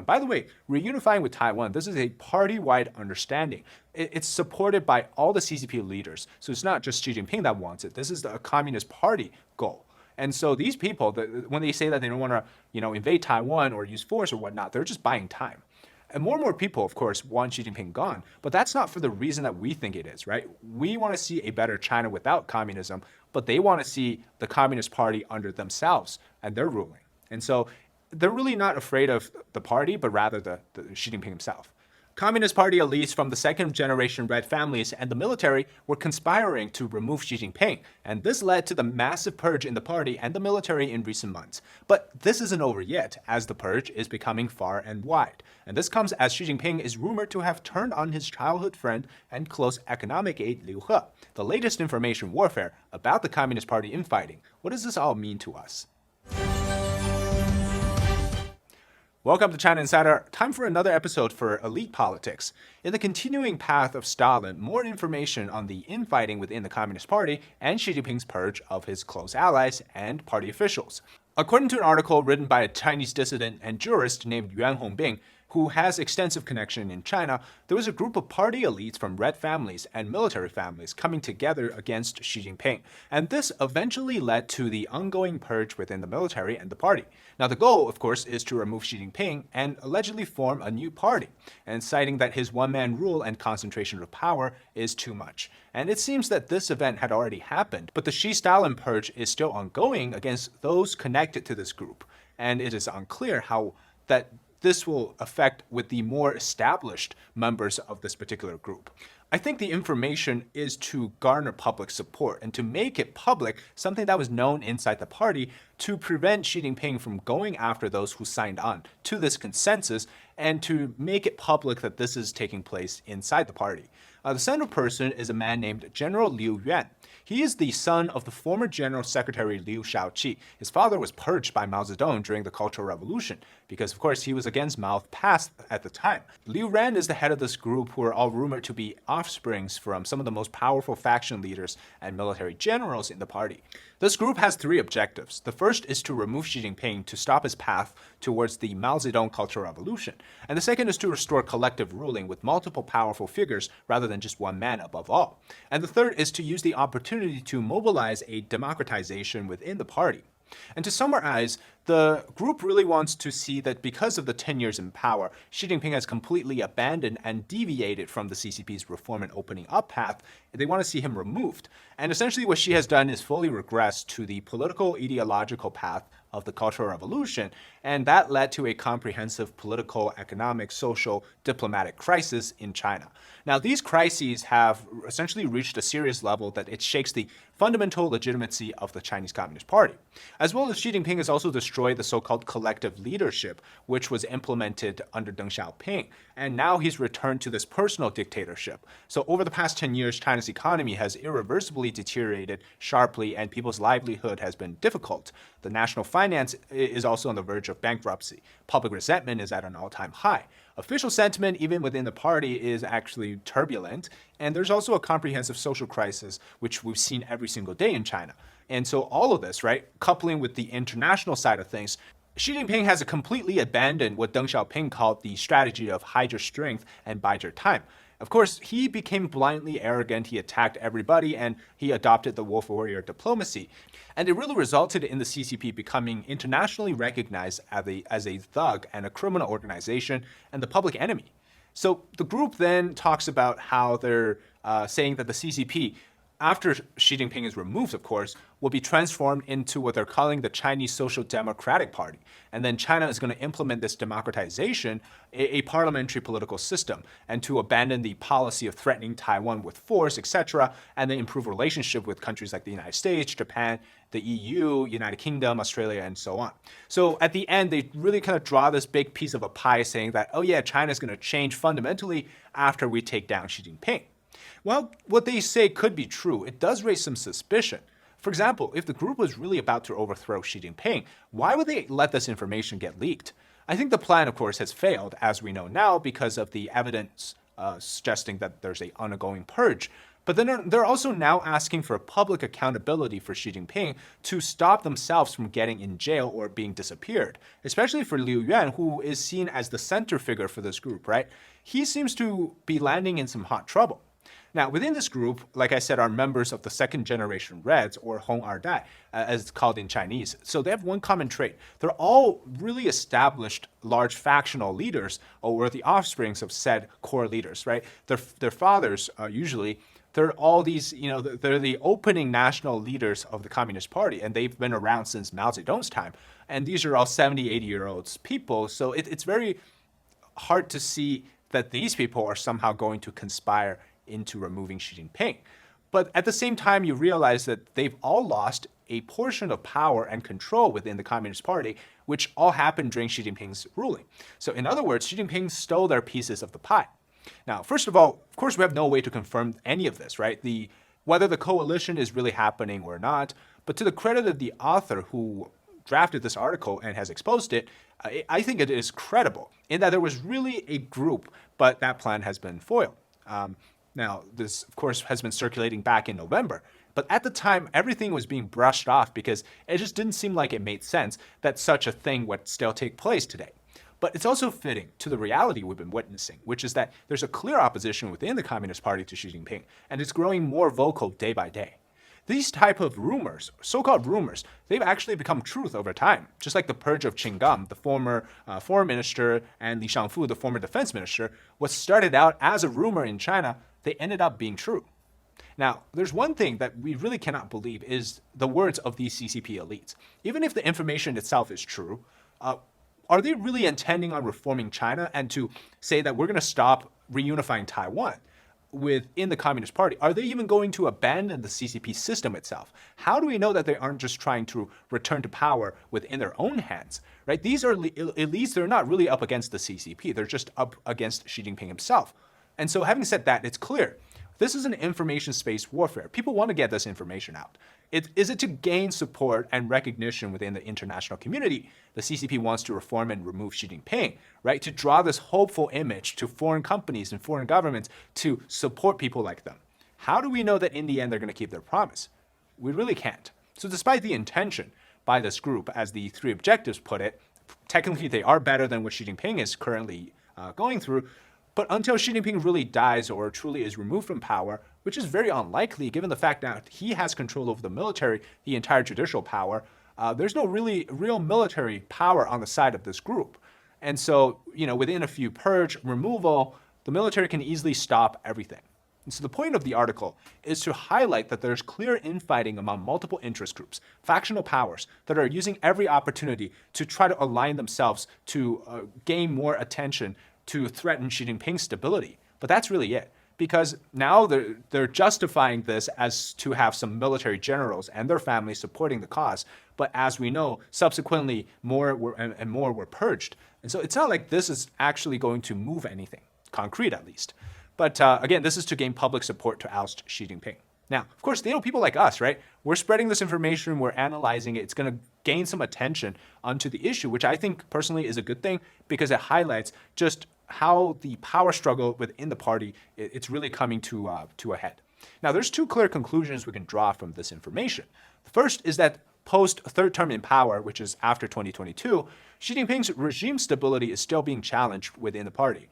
By the way, reunifying with Taiwan, this is a party-wide understanding. It's supported by all the CCP leaders. So it's not just Xi Jinping that wants it. This is the Communist Party goal. And so these people, when they say that they don't want to, invade Taiwan or use force or whatnot, they're just buying time. And more people, of course, want Xi Jinping gone, but that's not for the reason that we think it is, right? We want to see a better China without communism, but they want to see the Communist Party under themselves and their ruling. And so they're really not afraid of the party, but rather the Xi Jinping himself. Communist Party elites from the second-generation Red families and the military were conspiring to remove Xi Jinping, and this led to the massive purge in the party and the military in recent months. But this isn't over yet, as the purge is becoming far and wide. And this comes as Xi Jinping is rumored to have turned on his childhood friend and close economic aide Liu He. The latest information warfare about the Communist Party infighting. What does this all mean to us? Welcome to China Insider. Time for another episode for Elite Politics. In the continuing path of Stalin, more information on the infighting within the Communist Party and Xi Jinping's purge of his close allies and party officials. According to an article written by a Chinese dissident and jurist named Yuan Hongbing, who has extensive connection in China, there was a group of party elites from red families and military families coming together against Xi Jinping. And this eventually led to the ongoing purge within the military and the party. Now, the goal, of course, is to remove Xi Jinping and allegedly form a new party, and citing that his one-man rule and concentration of power is too much. And it seems that this event had already happened, but the Xi-Stalin purge is still ongoing against those connected to this group. And it is unclear how that this will affect with the more established members of this particular group. I think the information is to garner public support and to make it public, something that was known inside the party, to prevent Xi Jinping from going after those who signed on to this consensus and to make it public that this is taking place inside the party. The central person is a man named General Liu Yuan. He is the son of the former General Secretary Liu Shaoqi. His father was purged by Mao Zedong during the Cultural Revolution because, of course, he was against Mao's past at the time. Liu Yuan is the head of this group who are all rumored to be offsprings from some of the most powerful faction leaders and military generals in the party. This group has three objectives. The first is to remove Xi Jinping to stop his path towards the Mao Zedong Cultural Revolution. And the second is to restore collective ruling with multiple powerful figures rather than just one man above all. And the third is to use the opportunity to mobilize a democratization within the party. And to summarize, the group really wants to see that because of the 10 years in power, Xi Jinping has completely abandoned and deviated from the CCP's reform and opening up path. They want to see him removed. And essentially what Xi has done is fully regress to the political ideological path of the Cultural Revolution, and that led to a comprehensive political, economic, social, diplomatic crisis in China. Now, these crises have essentially reached a serious level that it shakes the fundamental legitimacy of the Chinese Communist Party. As well as Xi Jinping has also destroyed the so-called collective leadership, which was implemented under Deng Xiaoping, and now he's returned to this personal dictatorship. So over the past 10 years, China's economy has irreversibly deteriorated sharply, and people's livelihood has been difficult. The national finance is also on the verge of bankruptcy. Public resentment is at an all-time high. Official sentiment, even within the party, is actually turbulent. And there's also a comprehensive social crisis, which we've seen every single day in China. And so all of this, right, coupling with the international side of things, Xi Jinping has completely abandoned what Deng Xiaoping called the strategy of hide your strength and bide your time. Of course, he became blindly arrogant, he attacked everybody, and he adopted the wolf warrior diplomacy. And it really resulted in the CCP becoming internationally recognized as a thug and a criminal organization and the public enemy. So the group then talks about how they're saying that the CCP, after Xi Jinping is removed, of course, will be transformed into what they're calling the Chinese Social Democratic Party. And then China is going to implement this democratization, a parliamentary political system, and to abandon the policy of threatening Taiwan with force, etc., and then improve relationship with countries like the United States, Japan, the EU, United Kingdom, Australia, and so on. So at the end, they really kind of draw this big piece of a pie saying that, oh yeah, China is going to change fundamentally after we take down Xi Jinping. Well, what they say could be true. It does raise some suspicion. For example, if the group was really about to overthrow Xi Jinping, why would they let this information get leaked? I think the plan, of course, has failed, as we know now, because of the evidence suggesting that there's an ongoing purge. But then they're also now asking for public accountability for Xi Jinping to stop themselves from getting in jail or being disappeared, especially for Liu Yuan, who is seen as the center figure for this group, right? He seems to be landing in some hot trouble. Now, within this group, like I said, are members of the second generation Reds, or Hong Er Dai, as it's called in Chinese. So they have one common trait. They're all really established large factional leaders, or the offsprings of said core leaders, right? Their fathers usually, they're all these, they're the opening national leaders of the Communist Party, and they've been around since Mao Zedong's time. And these are all 70, 80-year-old people. So it's very hard to see that these people are somehow going to conspire into removing Xi Jinping. But at the same time, you realize that they've all lost a portion of power and control within the Communist Party, which all happened during Xi Jinping's ruling. So in other words, Xi Jinping stole their pieces of the pie. Now, first of all, of course, we have no way to confirm any of this, right? Whether the coalition is really happening or not. But to the credit of the author who drafted this article and has exposed it, I think it is credible in that there was really a group, but that plan has been foiled. Now, this, of course, has been circulating back in November. But at the time, everything was being brushed off because it just didn't seem like it made sense that such a thing would still take place today. But it's also fitting to the reality we've been witnessing, which is that there's a clear opposition within the Communist Party to Xi Jinping, and it's growing more vocal day by day. These type of rumors, so-called rumors, they've actually become truth over time. Just like the purge of Qin Gang, the former foreign minister, and Li Shangfu, the former defense minister, what started out as a rumor in China, they ended up being true. Now, there's one thing that we really cannot believe is the words of these CCP elites. Even if the information itself is true, are they really intending on reforming China and to say that we're going to stop reunifying Taiwan within the Communist Party? Are they even going to abandon the CCP system itself? How do we know that they aren't just trying to return to power within their own hands, right? These are elites, they're not really up against the CCP. They're just up against Xi Jinping himself. And so having said that, it's clear. This is an information space warfare. People want to get this information out. Is it to gain support and recognition within the international community? The CCP wants to reform and remove Xi Jinping, right? To draw this hopeful image to foreign companies and foreign governments to support people like them. How do we know that in the end they're going to keep their promise? We really can't. So despite the intention by this group, as the three objectives put it, technically they are better than what Xi Jinping is currently going through. But until Xi Jinping really dies or truly is removed from power, which is very unlikely given the fact that he has control over the military, the entire judicial power, there's no real military power on the side of this group. And so, within a few purge, removal, the military can easily stop everything. And so the point of the article is to highlight that there's clear infighting among multiple interest groups, factional powers that are using every opportunity to try to align themselves to gain more attention to threaten Xi Jinping's stability. But that's really it. Because now they're justifying this as to have some military generals and their families supporting the cause. But as we know, subsequently, more were purged. And so it's not like this is actually going to move anything, concrete at least. But again, this is to gain public support to oust Xi Jinping. Now, of course, people like us, right? We're spreading this information, we're analyzing it. It's going to gain some attention onto the issue, which I think personally is a good thing because it highlights just how the power struggle within the party, it's really coming to a head. Now, there's two clear conclusions we can draw from this information. The first is that post third term in power, which is after 2022, Xi Jinping's regime stability is still being challenged within the party.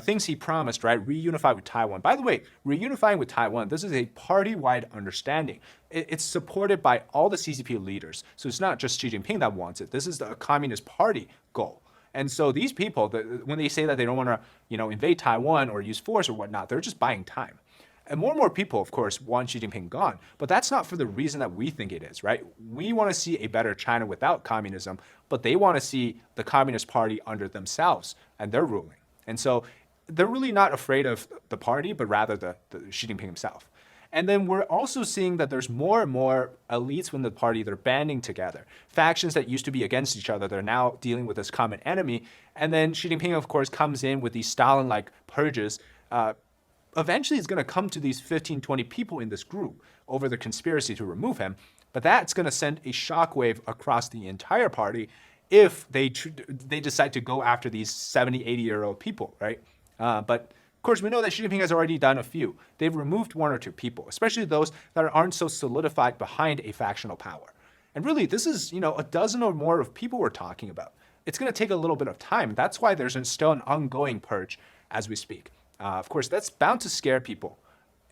Things he promised, right? Reunify with Taiwan. By the way, reunifying with Taiwan, this is a party-wide understanding. It's supported by all the CCP leaders. So it's not just Xi Jinping that wants it. This is the Communist Party goal. And so these people, when they say that they don't want to, invade Taiwan or use force or whatnot, they're just buying time. And more people, of course, want Xi Jinping gone. But that's not for the reason that we think it is, right? We want to see a better China without communism, but they want to see the Communist Party under themselves and their ruling. And so they're really not afraid of the party, but rather the Xi Jinping himself. And then we're also seeing that there's more and more elites within the party that are banding together. Factions that used to be against each other, they're now dealing with this common enemy. And then Xi Jinping, of course, comes in with these Stalin-like purges. Eventually, it's going to come to these 15, 20 people in this group over the conspiracy to remove him. But that's going to send a shockwave across the entire party if they decide to go after these 70, 80-year-old people, right? But course, we know that Xi Jinping has already done a few. They've removed one or two people, especially those that aren't so solidified behind a factional power. And really, this is, a dozen or more of people we're talking about. It's going to take a little bit of time. That's why there's still an ongoing purge as we speak. Of course, that's bound to scare people.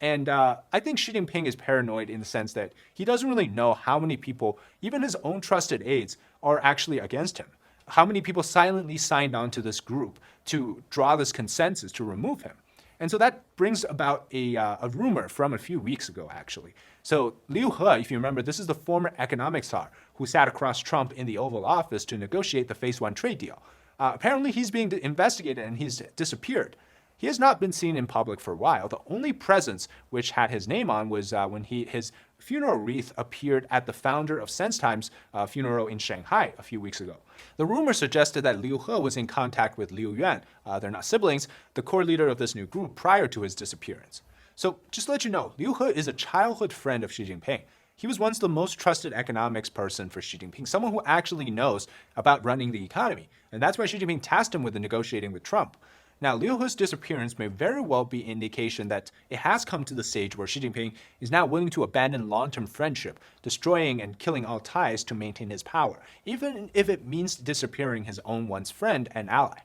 And I think Xi Jinping is paranoid in the sense that he doesn't really know how many people, even his own trusted aides, are actually against him. How many people silently signed on to this group to draw this consensus to remove him. And so that brings about a rumor from a few weeks ago, actually. So Liu He, if you remember, this is the former economics czar who sat across Trump in the Oval Office to negotiate the Phase 1 trade deal. Apparently, he's being investigated and he's disappeared. He has not been seen in public for a while. The only presence which had his name on was when his funeral wreath appeared at the founder of SenseTime's funeral in Shanghai a few weeks ago. The rumor suggested that Liu He was in contact with Liu Yuan, they're not siblings, the core leader of this new group prior to his disappearance. So just to let you know, Liu He is a childhood friend of Xi Jinping. He was once the most trusted economics person for Xi Jinping, someone who actually knows about running the economy. And that's why Xi Jinping tasked him with the negotiating with Trump. Now, Liu He's disappearance may very well be indication that it has come to the stage where Xi Jinping is now willing to abandon long-term friendship, destroying and killing all ties to maintain his power, even if it means disappearing his own once friend and ally.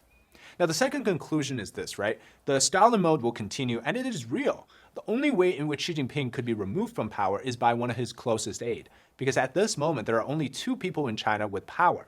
Now, the second conclusion is this, right? The Stalin mode will continue, and it is real. The only way in which Xi Jinping could be removed from power is by one of his closest aides, because at this moment, there are only two people in China with power.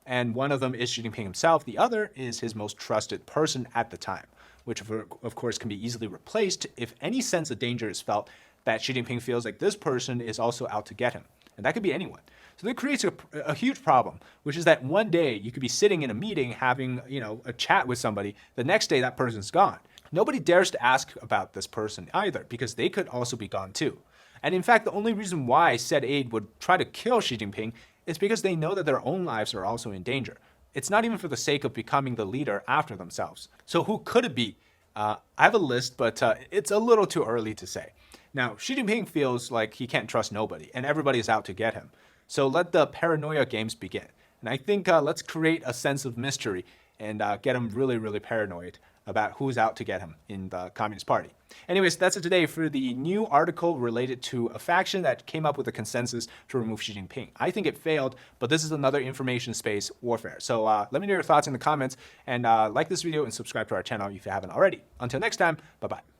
And one of them is Xi Jinping himself. The other is his most trusted person at the time, which of course can be easily replaced if any sense of danger is felt that Xi Jinping feels like this person is also out to get him. And that could be anyone. So that creates a huge problem, which is that one day you could be sitting in a meeting having, a chat with somebody. The next day that person's gone. Nobody dares to ask about this person either because they could also be gone too. And in fact, the only reason why said aide would try to kill Xi Jinping is because they know that their own lives are also in danger. It's not even for the sake of becoming the leader after themselves. So who could it be? I have a list, but it's a little too early to say. Now, Xi Jinping feels like he can't trust nobody, and everybody is out to get him. So let the paranoia games begin. And I think let's create a sense of mystery and get him really, really paranoid about who's out to get him in the Communist Party. Anyways, that's it today for the new article related to a faction that came up with a consensus to remove Xi Jinping. I think it failed, but this is another information space warfare. So let me know your thoughts in the comments, and like this video and subscribe to our channel if you haven't already. Until next time, bye-bye.